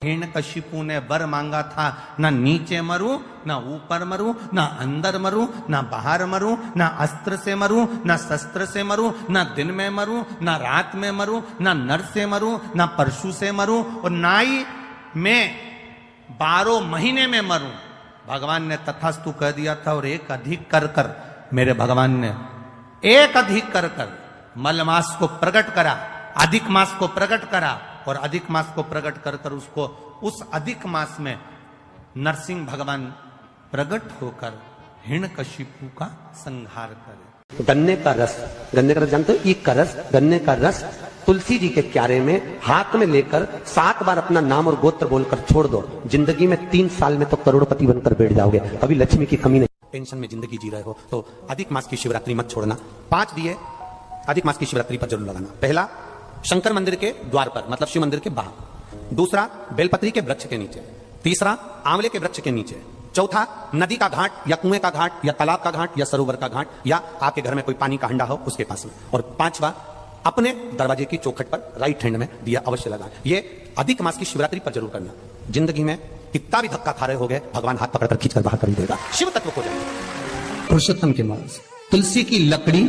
हिरण्यकशिपु ने वर मांगा था, ना नीचे मरूं, ना ऊपर मरूं, ना अंदर मरूं, ना बाहर मरूं, ना अस्त्र से मरूं, ना शस्त्र से मरूं, ना दिन में मरूं, ना रात में मरूं, ना नर से मरूं, ना परशु से मरूं, और ना ही मैं 12 महीने में मरूं। भगवान ने तथास्तु कह दिया था। और एक अधिक कर कर मेरे भगवान ने एक अधिक कर कर मल मास को प्रकट करा, अधिक मास को प्रकट करा, और अधिक मास को प्रकट कर कर उसको उस अधिक मास में नरसिंह भगवान प्रकट होकर हिरण्यकशिपु का संहार करे। गन्ने का रस जानते हो, ईख का रस, गन्ने का रस तुलसी जी के क्यारे में हाथ में लेकर 7 बार अपना नाम और गोत्र बोलकर छोड़ दो, जिंदगी में 3 साल में तो करोड़पति बनकर बैठ जाओगे। कभी लक्ष्मी की कमी नहीं। टेंशन में जिंदगी जी रहे हो तो अधिक मास की शिवरात्रि मत छोड़ना। 5 दिए अधिक मास की शिवरात्रि पर जरूर लगाना। पहला, शंकर मंदिर के द्वार पर, मतलब शिव मंदिर के बाहर। दूसरा, बेलपत्री के वृक्ष के नीचे। तीसरा, आंवले के वृक्ष के नीचे। चौथा, नदी का घाट या कुएं का घाट या तालाब का घाट या सरोवर का घाट या आपके घर में कोई पानी का हंडा हो उसके पास में। और 5वां, अपने दरवाजे की चौखट पर राइट हैंड में दिया अवश्य लगा। ये अधिक मास की शिवरात्रि पर जरूर करना। जिंदगी में कितना भी धक्का खा रहे हो गए, भगवान हाथ पकड़कर खींचकर बाहर कर देगा। शिव तत्व को जाए। पुरुषोत्तम के मास, तुलसी की लकड़ी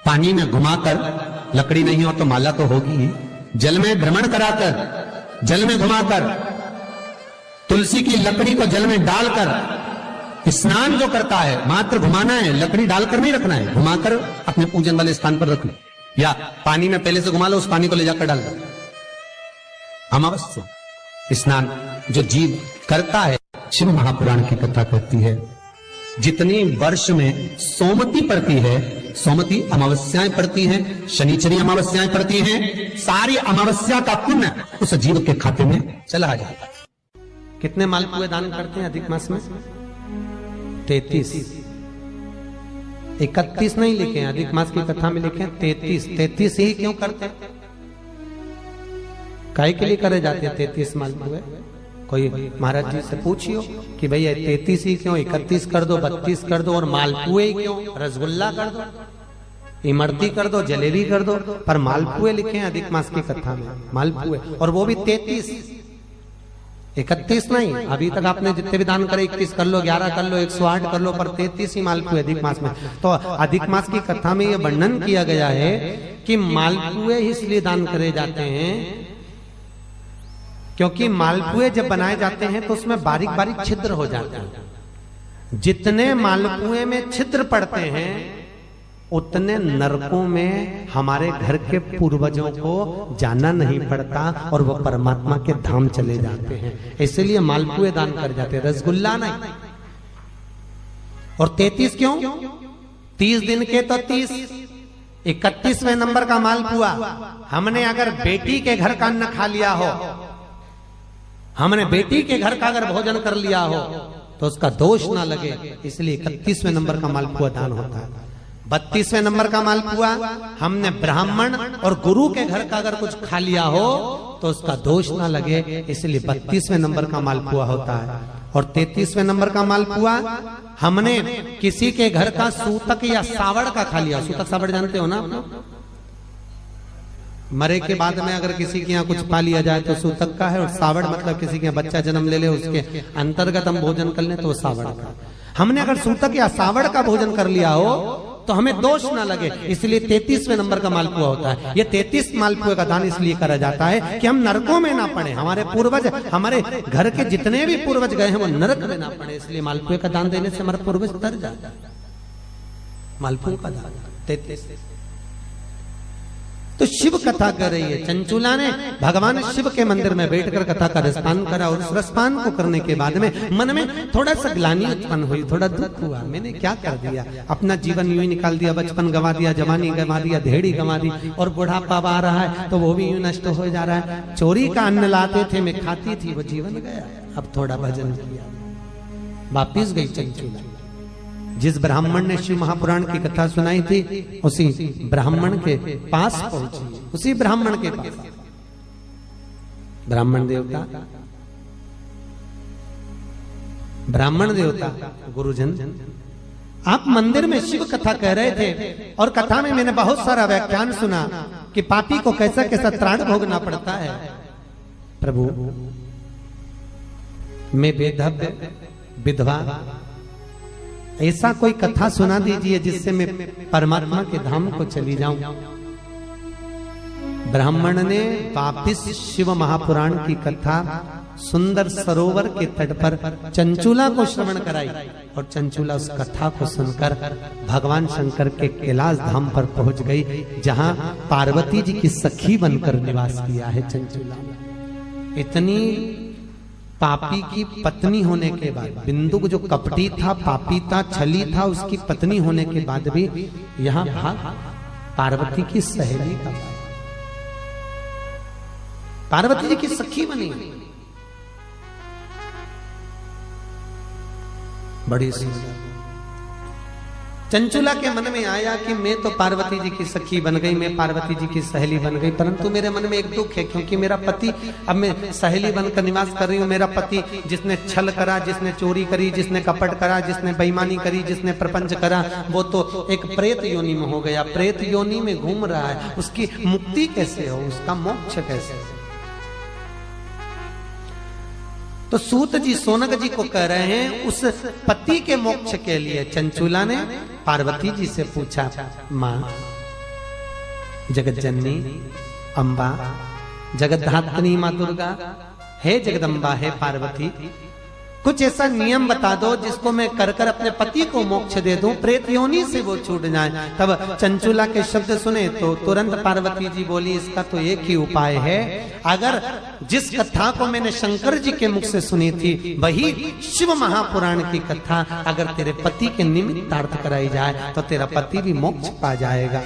पानी में घुमाकर, लकड़ी नहीं हो तो माला तो होगी ही, जल में भ्रमण कराकर, जल में घुमाकर, तुलसी की लकड़ी को जल में डालकर स्नान जो करता है, मात्र घुमाना है, लकड़ी डालकर नहीं रखना है, घुमाकर अपने पूजन वाले स्थान पर रखना, या पानी में पहले से घुमा लो, उस पानी को ले जाकर डाल दो। अमावस्या स्नान जो जीव करता है, शिव महापुराण की कथा कहती है, जितनी वर्ष में सोमती पड़ती है, सोमती अमावस्याएं पड़ती हैं, शनिचरी अमावस्याएं पड़ती हैं, सारी अमावस्या का पुण्य उस जीव के खाते में चला जाता है। कितने मालपुए दान करते हैं अधिक मास में? 33। 31 नहीं लिखे हैं, अधिक मास की कथा में लिखे हैं 33। 33 ही क्यों करते हैं? काहे के लिए करे जाते हैं 33 मालपुए? कोई महाराज जी से पूछियो कि भैया 33 ही क्यों, 31 कर दो, 32 कर दो, और मालपुए क्यों? रसगुल्ला कर दो, इमरती कर दो, जलेबी कर दो, पर मालपुए लिखे हैं अधिक मास की कथा में, मालपुए, और वो भी 33। 31 नहीं। अभी तक आपने जितने भी दान करे 21 कर लो, 11 कर लो, 108 कर लो, पर 33 ही मालपुए अधिक मास में। तो अधिक मास की कथा में यह वर्णन किया गया है कि मालपुए इसलिए दान करे जाते हैं क्योंकि मालपुए जब बनाए जाते हैं तो उसमें बारीक बारीक छिद्र हो जाते हैं। जितने मालपुए में छिद्र पड़ते हैं उतने नरकों में हमारे घर के पूर्वजों को जाना नहीं पड़ता और वो परमात्मा के धाम चले जाते हैं। इसलिए मालपुए दान कर जाते हैं, रसगुल्ला नहीं। और 33 क्यों? 30 दिन के तो 30, 31वें नंबर का मालपुआ। हमने अगर बेटी के घर का अन्न खा लिया हो, हमने बेटी के घर का अगर भोजन कर लिया हो तो उसका दोष ना लगे, इसलिए 31वें नंबर का मालपुआ दान होता है। 32वें नंबर का मालपुआ हमने ब्राह्मण और गुरु के घर का अगर कुछ खा लिया हो तो उसका दोष ना लगे, इसलिए 32वें नंबर का मालपुआ होता है। और 33वें नंबर का मालपुआ हमने किसी के घर का सूतक या सावड़ का खा लिया। सूतक सावड़ जानते हो ना आप लोग? मरे के बाद में अगर किसी के यहाँ कुछ पा लिया जाए तो सूतक का है, और सावड़ मतलब किसी के यहाँ बच्चा जन्म ले ले उसके अंतर्गत हम भोजन कर ले तो वो सावड़ का। हमने अगर सूतक या सावड़ का भोजन कर लिया हो तो हमें दोष ना लगे, इसलिए 33वें नंबर का मालपुआ होता है। ये 33 मालपुए का दान इसलिए करा जाता है कि हम नरकों में ना पड़े, हमारे पूर्वज, हमारे घर के जितने भी पूर्वज गए हैं वो नरक में ना पड़े, इसलिए मालपुए का दान देने से हमारे पूर्वज तर जाता है। मालपुओं का दान 33। तो शिव कथा कर रही है। चंचुला ने भगवान शिव के मंदिर में बैठकर कथा का रसपान करा, और उस रसपान को करने के बाद में मन में थोड़ा सा ग्लानि उत्पन्न हुई, थोड़ा दुख हुआ, मैंने क्या कर दिया, अपना जीवन यूं ही निकाल दिया, बचपन गंवा दिया, जवानी गंवा दिया, धेड़ी गंवा दी, और बुढ़ापा आ रहा है तो वो भी यूं नष्ट हो जा रहा है। चोरी का अन्न लाते थे, मैं खाती थी, वो जीवन गया। अब थोड़ा भजन किया, वापिस गई चंचुला। जिस ब्राह्मण ने शिव महापुराण की कथा सुनाई थी उसी ब्राह्मण के पास पहुंची, उसी ब्राह्मण के पास। ब्राह्मण देवता गुरुजन, आप मंदिर में शिव कथा कह रहे थे, और कथा में मैंने बहुत सारा व्याख्यान सुना कि पापी को कैसा कैसा त्राण भोगना पड़ता है। प्रभु मैं बेधव्य विधवा, ऐसा कोई कथा सुना दीजिए जिससे मैं परमात्मा के धाम को चली जाऊं। ब्राह्मण ने वापिस शिव महापुराण की कथा सुंदर सरोवर के तट पर चंचूला को श्रवण कराई, और चंचूला उस कथा को सुनकर भगवान शंकर के कैलाश धाम पर पहुंच गई, जहां पार्वती जी की सखी बनकर निवास किया है चंचूला। इतनी पापी की पत्नी होने के बाद, बिंदु जो कपटी था, पापी था, छली था, उसकी पत्नी होने के बाद भी यहाँ पार्वती की सहेली का, पार्वती जी की सखी बनी, बड़ी सुंदर। चंचूला के मन में आया कि मैं तो पार्वती जी की सखी बन गई, मैं पार्वती जी की सहेली बन गई, परंतु मेरे मन में एक दुख है, क्योंकि मेरा पति, अब मैं सहेली बनकर निवास कर रही हूँ, मेरा पति जिसने छल करा, जिसने चोरी करी, जिसने कपट करा, जिसने बेईमानी करी, जिसने प्रपंच करा, वो तो एक प्रेत योनि में हो गया, प्रेत योनि में घूम रहा है। उसकी मुक्ति कैसे हो, उसका मोक्ष कैसे हो? तो सूत जी सोनक जी को कह रहे हैं, उस पति के मोक्ष के लिए चंचूला ने पार्वती जी से पूछा, मां जगत जननी अम्बा, जगतधात्री मां दुर्गा, हे जगदम्बा, हे पार्वती, कुछ ऐसा नियम बता दो जिसको मैं कर कर अपने पति को मोक्ष दे दूं, प्रेत योनि से वो छूट जाए। तब चंचूला के शब्द सुने तो तुरंत पार्वती जी बोली, इसका तो एक ही उपाय है, अगर जिस कथा को मैंने शंकर जी के मुख से सुनी थी, वही शिव महापुराण की कथा अगर तेरे पति के निमित्तार्थ कराई जाए तो तेरा पति भी मोक्ष पा जाएगा,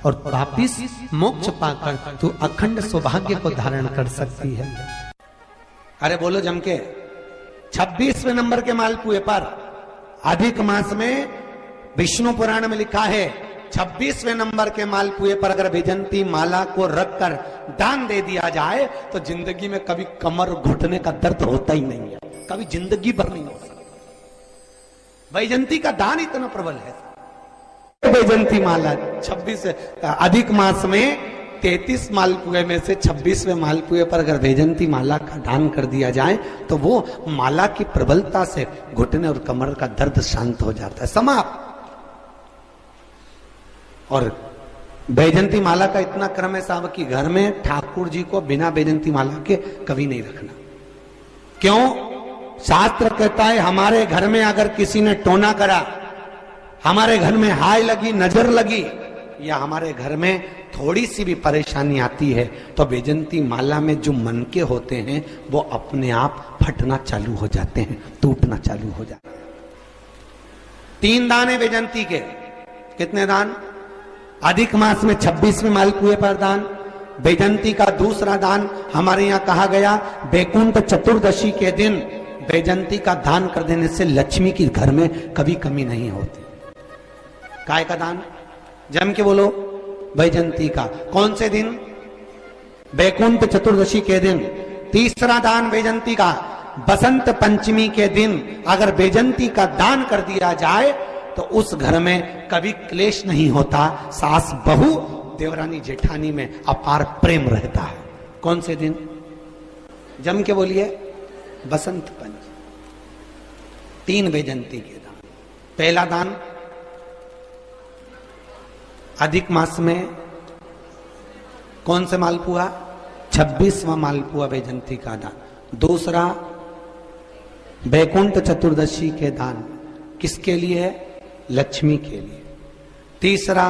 और वापिस मोक्ष पाकर तू अखंड सौभाग्य को धारण कर सकती है। अरे बोलो जम के। 26वें नंबर के मालपुए पर अधिक मास में विष्णु पुराण में लिखा है, 26वें नंबर के मालपुए पर अगर वैजंती माला को रखकर दान दे दिया जाए तो जिंदगी में कभी कमर घुटने का दर्द होता ही नहीं है, कभी जिंदगी भर नहीं हो सकता। वैजंती का दान इतना प्रबल है। वैजंती माला 26 अधिक मास में 33 मालपुए में से 26वें मालपुए पर अगर वैजंती माला का दान कर दिया जाए तो वो माला की प्रबलता से घुटने और कमर का दर्द शांत हो जाता है, समाप्त। और वैजंती माला का इतना क्रम है साहब कि घर में ठाकुर जी को बिना वैजंती माला के कभी नहीं रखना। क्यों? शास्त्र कहता है हमारे घर में अगर किसी ने टोना करा, हमारे घर में हाय लगी, नजर लगी, या हमारे घर में थोड़ी सी भी परेशानी आती है तो वैजंती माला में जो मनके होते हैं वो अपने आप फटना चालू हो जाते हैं, टूटना चालू हो जाते हैं। 3 दान है वैजंती के। कितने दान? अधिक मास में 26वें मालपुए पर दान। वैजंती का दूसरा दान हमारे यहाँ कहा गया, बैकुंठ चतुर्दशी के दिन वैजंती का दान कर देने से लक्ष्मी की घर में कभी कमी नहीं होती। काय का दान? जम के बोलो, वैजंती का। कौन से दिन? बैकुंठ चतुर्दशी के दिन। तीसरा दान वैजंती का बसंत पंचमी के दिन अगर वैजंती का दान कर दिया जाए तो उस घर में कभी क्लेश नहीं होता, सास बहू देवरानी जेठानी में अपार प्रेम रहता है। कौन से दिन? जम के बोलिए, बसंत पंचमी। 3 वैजंती के दान। पहला दान अधिक मास में कौन से मालपुआ? 26वां मालपुआ वैजंती का दान। दूसरा बैकुंठ चतुर्दशी के दान, किसके लिए है? लक्ष्मी के लिए। तीसरा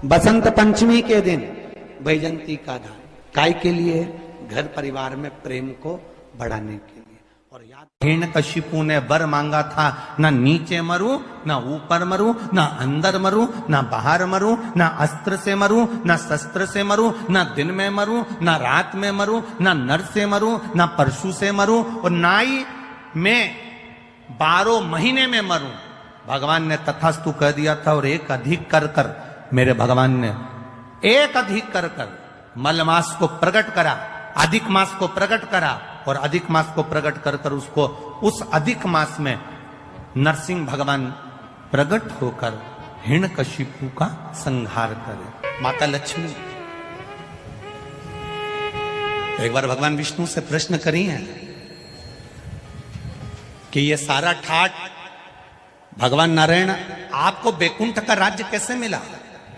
बसंत पंचमी के दिन वैजंती का दान, काय के लिए? घर परिवार में प्रेम को बढ़ाने के लिए। और याद, हिरण्यकशिपु ने वर मांगा था, ना नीचे मरूं, ना ऊपर मरूं, ना अंदर मरूं, ना बाहर मरूं, ना अस्त्र से मरूं, ना शस्त्र से मरूं, ना दिन में मरूं, ना रात में मरूं, ना नर से मरूं, ना परशु से मरूं, और ना ही मैं 12 महीने में मरूं। भगवान ने तथास्तु कह दिया था, और एक अधिक कर कर मेरे भगवान ने एक अधिक कर कर मलमास को प्रकट करा, अधिक मास को प्रकट करा, और अधिक मास को प्रकट कर कर उसको उस अधिक मास में नरसिंह भगवान प्रकट होकर हिरण्यकशिपु का संहार करे। माता लक्ष्मी एक बार भगवान विष्णु से प्रश्न करी है, कि ये सारा ठाट भगवान नारायण आपको बैकुंठ का राज्य कैसे मिला,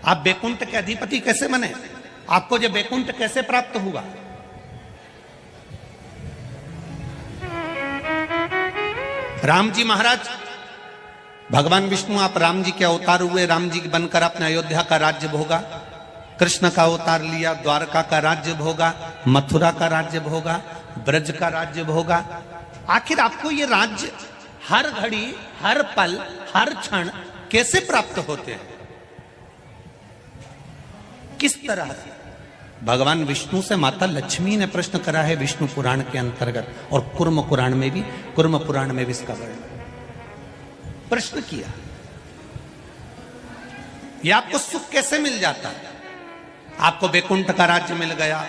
आप बैकुंठ के अधिपति कैसे बने, आपको जो बैकुंठ कैसे प्राप्त हुआ। राम जी महाराज, भगवान विष्णु आप राम जी के अवतार हुए, राम जी बनकर आपने अयोध्या का राज्य भोगा, कृष्ण का अवतार लिया, द्वारका का राज्य भोगा, मथुरा का राज्य भोगा, ब्रज का राज्य भोगा। आखिर आपको ये राज्य हर घड़ी, हर पल, हर क्षण कैसे प्राप्त होते हैं, किस तरह से? भगवान विष्णु से माता लक्ष्मी ने प्रश्न करा है विष्णु पुराण के अंतर्गत, और कुर्म पुराण में भी इसका वर्णन प्रश्न किया। यह आपको सुख कैसे मिल जाता है? आपको बैकुंठ का राज्य मिल गया,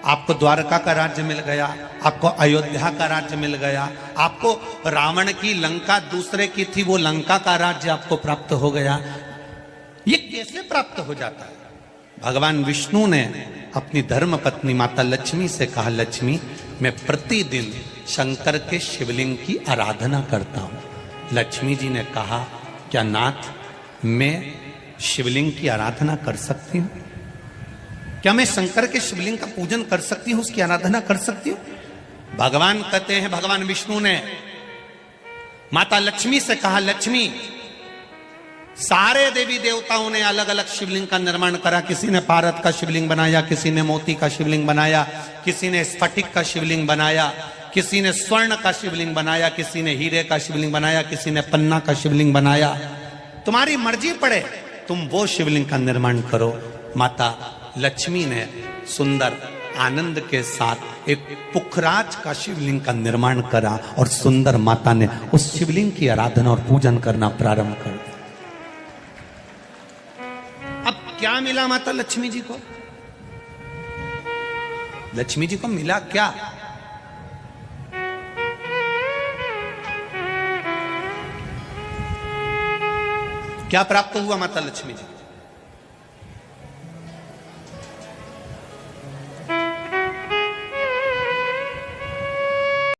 आपको द्वारका का राज्य मिल गया, आपको अयोध्या का राज्य मिल गया, आपको रावण की लंका दूसरे की थी वो लंका का राज्य आपको प्राप्त हो गया। ये कैसे प्राप्त हो जाता है? भगवान विष्णु ने अपनी धर्म पत्नी माता लक्ष्मी से कहा, लक्ष्मी मैं प्रतिदिन शंकर के शिवलिंग की आराधना करता हूं। लक्ष्मी जी ने कहा, क्या नाथ मैं शिवलिंग की आराधना कर सकती हूं? क्या मैं शंकर के शिवलिंग का पूजन कर सकती हूं, उसकी आराधना कर सकती हूं? भगवान कहते हैं, भगवान विष्णु ने माता लक्ष्मी से कहा, लक्ष्मी सारे देवी देवताओं ने अलग अलग शिवलिंग का निर्माण करा, किसी ने पारद का शिवलिंग बनाया, किसी ने मोती का शिवलिंग बनाया, किसी ने स्फटिक का शिवलिंग बनाया, किसी ने स्वर्ण का शिवलिंग बनाया, किसी ने हीरे का शिवलिंग बनाया, किसी ने पन्ना का शिवलिंग बनाया। तुम्हारी मर्जी पड़े, तुम वो शिवलिंग का निर्माण करो। माता लक्ष्मी ने सुंदर आनंद के साथ एक पुखराज का शिवलिंग का निर्माण करा और सुंदर माता ने उस शिवलिंग की आराधना और पूजन करना प्रारंभ कर दिया। अब क्या मिला माता लक्ष्मी जी को? लक्ष्मी जी को मिला क्या? क्या प्राप्त हुआ माता लक्ष्मी जी?